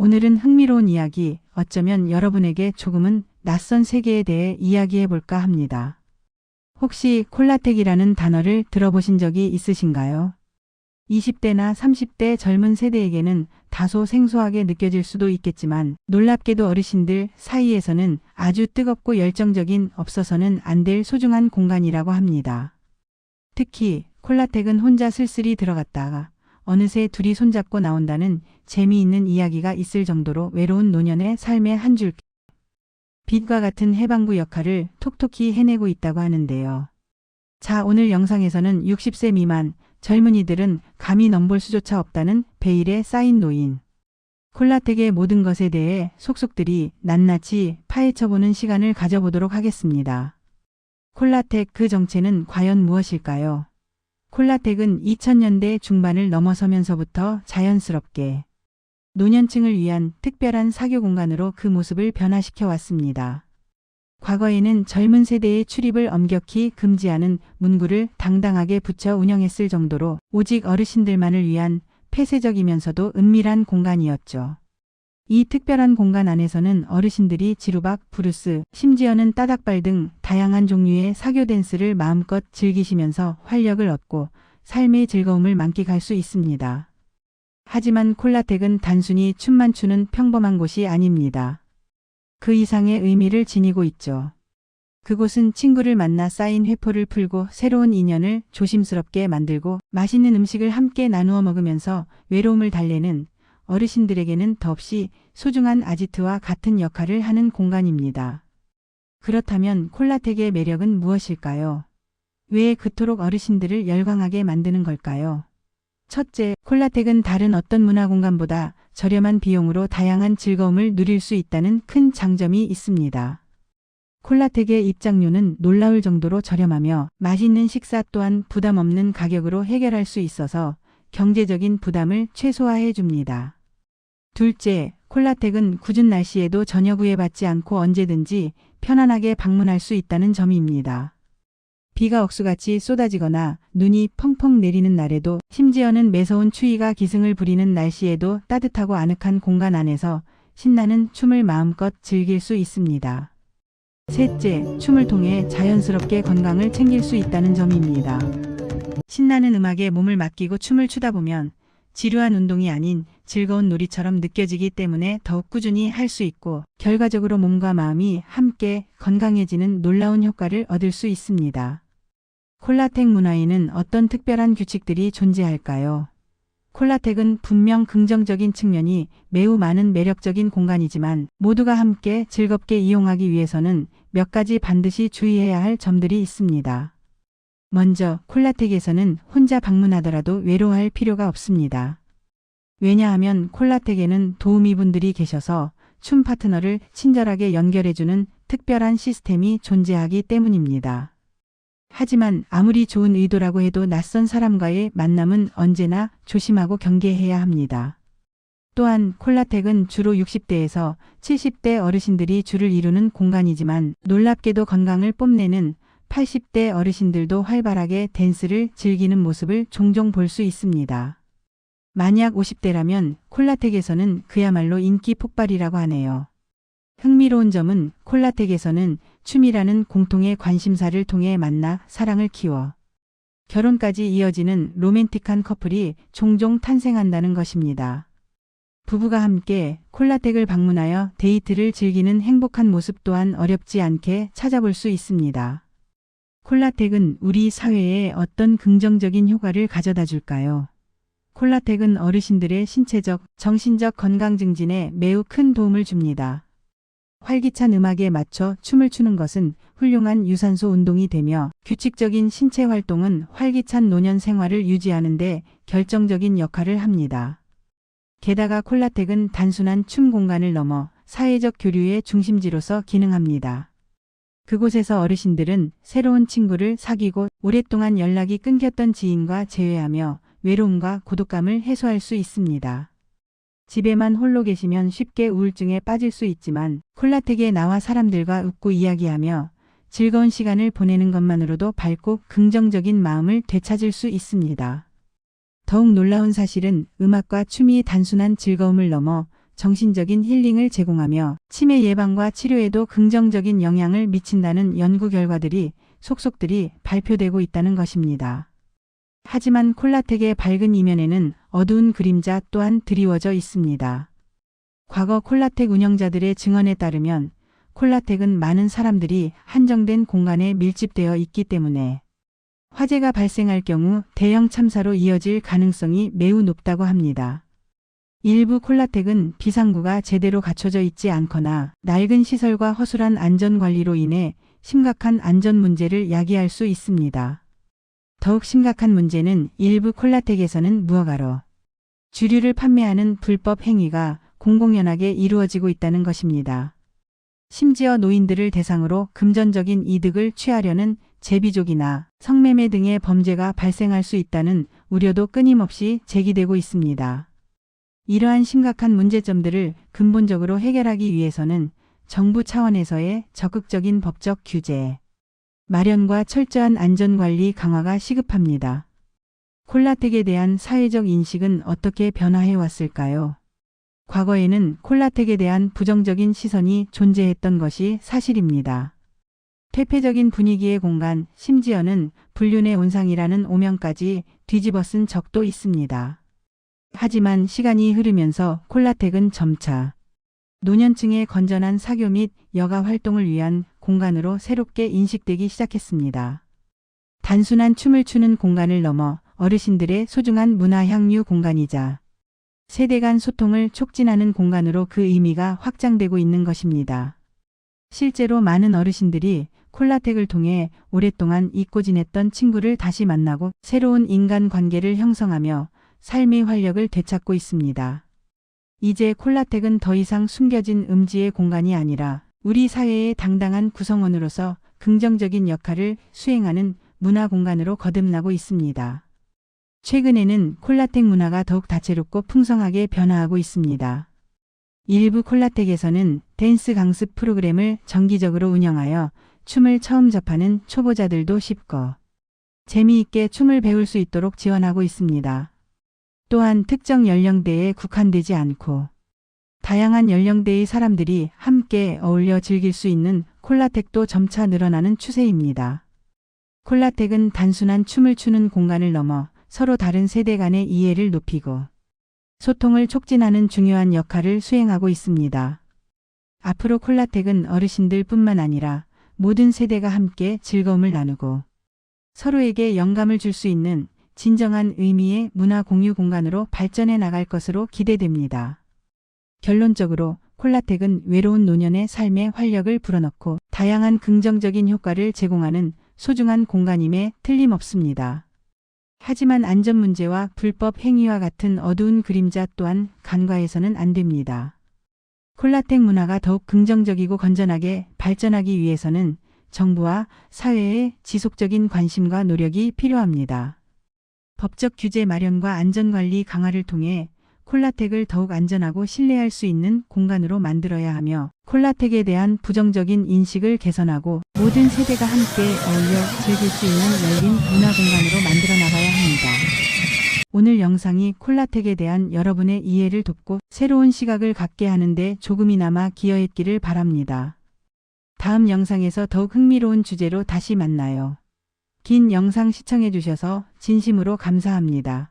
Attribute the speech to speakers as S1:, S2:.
S1: 오늘은 흥미로운 이야기, 어쩌면 여러분에게 조금은 낯선 세계에 대해 이야기해 볼까 합니다. 혹시 콜라텍이라는 단어를 들어보신 적이 있으신가요? 20대나 30대 젊은 세대에게는 다소 생소하게 느껴질 수도 있겠지만 놀랍게도 어르신들 사이에서는 아주 뜨겁고 열정적인 없어서는 안 될 소중한 공간이라고 합니다. 특히 콜라텍은 혼자 쓸쓸히 들어갔다가 어느새 둘이 손잡고 나온다는 재미있는 이야기가 있을 정도로 외로운 노년의 삶의 한 줄 빛과 같은 해방구 역할을 톡톡히 해내고 있다고 하는데요. 자, 오늘 영상에서는 60세 미만 젊은이들은 감히 넘볼 수조차 없다는 베일에 쌓인 노인. 콜라텍의 모든 것에 대해 속속들이 낱낱이 파헤쳐보는 시간을 가져보도록 하겠습니다. 콜라텍 그 정체는 과연 무엇일까요? 콜라텍은 2000년대 중반을 넘어서면서부터 자연스럽게 노년층을 위한 특별한 사교 공간으로 그 모습을 변화시켜 왔습니다. 과거에는 젊은 세대의 출입을 엄격히 금지하는 문구를 당당하게 붙여 운영했을 정도로 오직 어르신들만을 위한 폐쇄적이면서도 은밀한 공간이었죠. 이 특별한 공간 안에서는 어르신들이 지루박, 브루스, 심지어는 따닥발 등 다양한 종류의 사교 댄스를 마음껏 즐기시면서 활력을 얻고 삶의 즐거움을 만끽할 수 있습니다. 하지만 콜라텍은 단순히 춤만 추는 평범한 곳이 아닙니다. 그 이상의 의미를 지니고 있죠. 그곳은 친구를 만나 쌓인 회포를 풀고 새로운 인연을 조심스럽게 만들고 맛있는 음식을 함께 나누어 먹으면서 외로움을 달래는 어르신들에게는 더없이 소중한 아지트와 같은 역할을 하는 공간입니다. 그렇다면 콜라텍의 매력은 무엇일까요? 왜 그토록 어르신들을 열광하게 만드는 걸까요? 첫째, 콜라텍은 다른 어떤 문화공간보다 저렴한 비용으로 다양한 즐거움을 누릴 수 있다는 큰 장점이 있습니다. 콜라텍의 입장료는 놀라울 정도로 저렴하며 맛있는 식사 또한 부담 없는 가격으로 해결할 수 있어서 경제적인 부담을 최소화해 줍니다. 둘째, 콜라텍은 궂은 날씨에도 전혀 구애받지 않고 언제든지 편안하게 방문할 수 있다는 점입니다. 비가 억수같이 쏟아지거나 눈이 펑펑 내리는 날에도 심지어는 매서운 추위가 기승을 부리는 날씨에도 따뜻하고 아늑한 공간 안에서 신나는 춤을 마음껏 즐길 수 있습니다. 셋째, 춤을 통해 자연스럽게 건강을 챙길 수 있다는 점입니다. 신나는 음악에 몸을 맡기고 춤을 추다 보면 지루한 운동이 아닌 즐거운 놀이처럼 느껴지기 때문에 더욱 꾸준히 할 수 있고 결과적으로 몸과 마음이 함께 건강해지는 놀라운 효과를 얻을 수 있습니다. 콜라텍 문화에는 어떤 특별한 규칙들이 존재할까요? 콜라텍은 분명 긍정적인 측면이 매우 많은 매력적인 공간이지만 모두가 함께 즐겁게 이용하기 위해서는 몇 가지 반드시 주의해야 할 점들이 있습니다. 먼저 콜라텍에서는 혼자 방문하더라도 외로워할 필요가 없습니다. 왜냐하면 콜라텍에는 도우미 분들이 계셔서 춤 파트너를 친절하게 연결해주는 특별한 시스템이 존재하기 때문입니다. 하지만 아무리 좋은 의도라고 해도 낯선 사람과의 만남은 언제나 조심하고 경계해야 합니다. 또한 콜라텍은 주로 60대에서 70대 어르신들이 주를 이루는 공간이지만 놀랍게도 건강을 뽐내는 80대 어르신들도 활발하게 댄스를 즐기는 모습을 종종 볼 수 있습니다. 만약 50대라면 콜라텍에서는 그야말로 인기 폭발이라고 하네요. 흥미로운 점은 콜라텍에서는 춤이라는 공통의 관심사를 통해 만나 사랑을 키워 결혼까지 이어지는 로맨틱한 커플이 종종 탄생한다는 것입니다. 부부가 함께 콜라텍을 방문하여 데이트를 즐기는 행복한 모습 또한 어렵지 않게 찾아볼 수 있습니다. 콜라텍은 우리 사회에 어떤 긍정적인 효과를 가져다 줄까요? 콜라텍은 어르신들의 신체적, 정신적 건강 증진에 매우 큰 도움을 줍니다. 활기찬 음악에 맞춰 춤을 추는 것은 훌륭한 유산소 운동이 되며 규칙적인 신체 활동은 활기찬 노년 생활을 유지하는 데 결정적인 역할을 합니다. 게다가 콜라텍은 단순한 춤 공간을 넘어 사회적 교류의 중심지로서 기능합니다. 그곳에서 어르신들은 새로운 친구를 사귀고 오랫동안 연락이 끊겼던 지인과 재회하며 외로움과 고독감을 해소할 수 있습니다. 집에만 홀로 계시면 쉽게 우울증에 빠질 수 있지만 콜라텍에 나와 사람들과 웃고 이야기하며 즐거운 시간을 보내는 것만으로도 밝고 긍정적인 마음을 되찾을 수 있습니다. 더욱 놀라운 사실은 음악과 춤이 단순한 즐거움을 넘어 정신적인 힐링을 제공하며 치매 예방과 치료에도 긍정적인 영향을 미친다는 연구 결과들이 속속들이 발표되고 있다는 것입니다. 하지만 콜라텍의 밝은 이면에는 어두운 그림자 또한 드리워져 있습니다. 과거 콜라텍 운영자들의 증언에 따르면 콜라텍은 많은 사람들이 한정된 공간에 밀집되어 있기 때문에 화재가 발생할 경우 대형 참사로 이어질 가능성이 매우 높다고 합니다. 일부 콜라텍은 비상구가 제대로 갖춰져 있지 않거나 낡은 시설과 허술한 안전관리로 인해 심각한 안전 문제를 야기할 수 있습니다. 더욱 심각한 문제는 일부 콜라텍에서는 무허가로 주류를 판매하는 불법 행위가 공공연하게 이루어지고 있다는 것입니다. 심지어 노인들을 대상으로 금전적인 이득을 취하려는 제비족이나 성매매 등의 범죄가 발생할 수 있다는 우려도 끊임없이 제기되고 있습니다. 이러한 심각한 문제점들을 근본적으로 해결하기 위해서는 정부 차원에서의 적극적인 법적 규제, 마련과 철저한 안전관리 강화가 시급합니다. 콜라텍에 대한 사회적 인식은 어떻게 변화해 왔을까요? 과거에는 콜라텍에 대한 부정적인 시선이 존재했던 것이 사실입니다. 퇴폐적인 분위기의 공간, 심지어는 불륜의 온상이라는 오명까지 뒤집어쓴 적도 있습니다. 하지만 시간이 흐르면서 콜라텍은 점차 노년층의 건전한 사교 및 여가 활동을 위한 공간으로 새롭게 인식되기 시작했습니다. 단순한 춤을 추는 공간을 넘어 어르신들의 소중한 문화 향유 공간이자 세대 간 소통을 촉진하는 공간으로 그 의미가 확장되고 있는 것입니다. 실제로 많은 어르신들이 콜라텍을 통해 오랫동안 잊고 지냈던 친구를 다시 만나고 새로운 인간관계를 형성하며 삶의 활력을 되찾고 있습니다. 이제 콜라텍은 더 이상 숨겨진 음지의 공간이 아니라 우리 사회의 당당한 구성원으로서 긍정적인 역할을 수행하는 문화 공간으로 거듭나고 있습니다. 최근에는 콜라텍 문화가 더욱 다채롭고 풍성하게 변화하고 있습니다. 일부 콜라텍에서는 댄스 강습 프로그램을 정기적으로 운영하여 춤을 처음 접하는 초보자들도 쉽고 재미있게 춤을 배울 수 있도록 지원하고 있습니다. 또한 특정 연령대에 국한되지 않고 다양한 연령대의 사람들이 함께 어울려 즐길 수 있는 콜라텍도 점차 늘어나는 추세입니다. 콜라텍은 단순한 춤을 추는 공간을 넘어 서로 다른 세대 간의 이해를 높이고 소통을 촉진하는 중요한 역할을 수행하고 있습니다. 앞으로 콜라텍은 어르신들 뿐만 아니라 모든 세대가 함께 즐거움을 나누고 서로에게 영감을 줄 수 있는 진정한 의미의 문화 공유 공간으로 발전해 나갈 것으로 기대됩니다. 결론적으로 콜라텍은 외로운 노년의 삶에 활력을 불어넣고 다양한 긍정적인 효과를 제공하는 소중한 공간임에 틀림없습니다. 하지만 안전 문제와 불법 행위와 같은 어두운 그림자 또한 간과해서는 안 됩니다. 콜라텍 문화가 더욱 긍정적이고 건전하게 발전하기 위해서는 정부와 사회의 지속적인 관심과 노력이 필요합니다. 법적 규제 마련과 안전관리 강화를 통해 콜라텍을 더욱 안전하고 신뢰할 수 있는 공간으로 만들어야 하며 콜라텍에 대한 부정적인 인식을 개선하고 모든 세대가 함께 어울려 즐길 수 있는 열린 문화 공간으로 만들어 나가야 합니다. 오늘 영상이 콜라텍에 대한 여러분의 이해를 돕고 새로운 시각을 갖게 하는데 조금이나마 기여했기를 바랍니다. 다음 영상에서 더욱 흥미로운 주제로 다시 만나요. 긴 영상 시청해 주셔서 진심으로 감사합니다.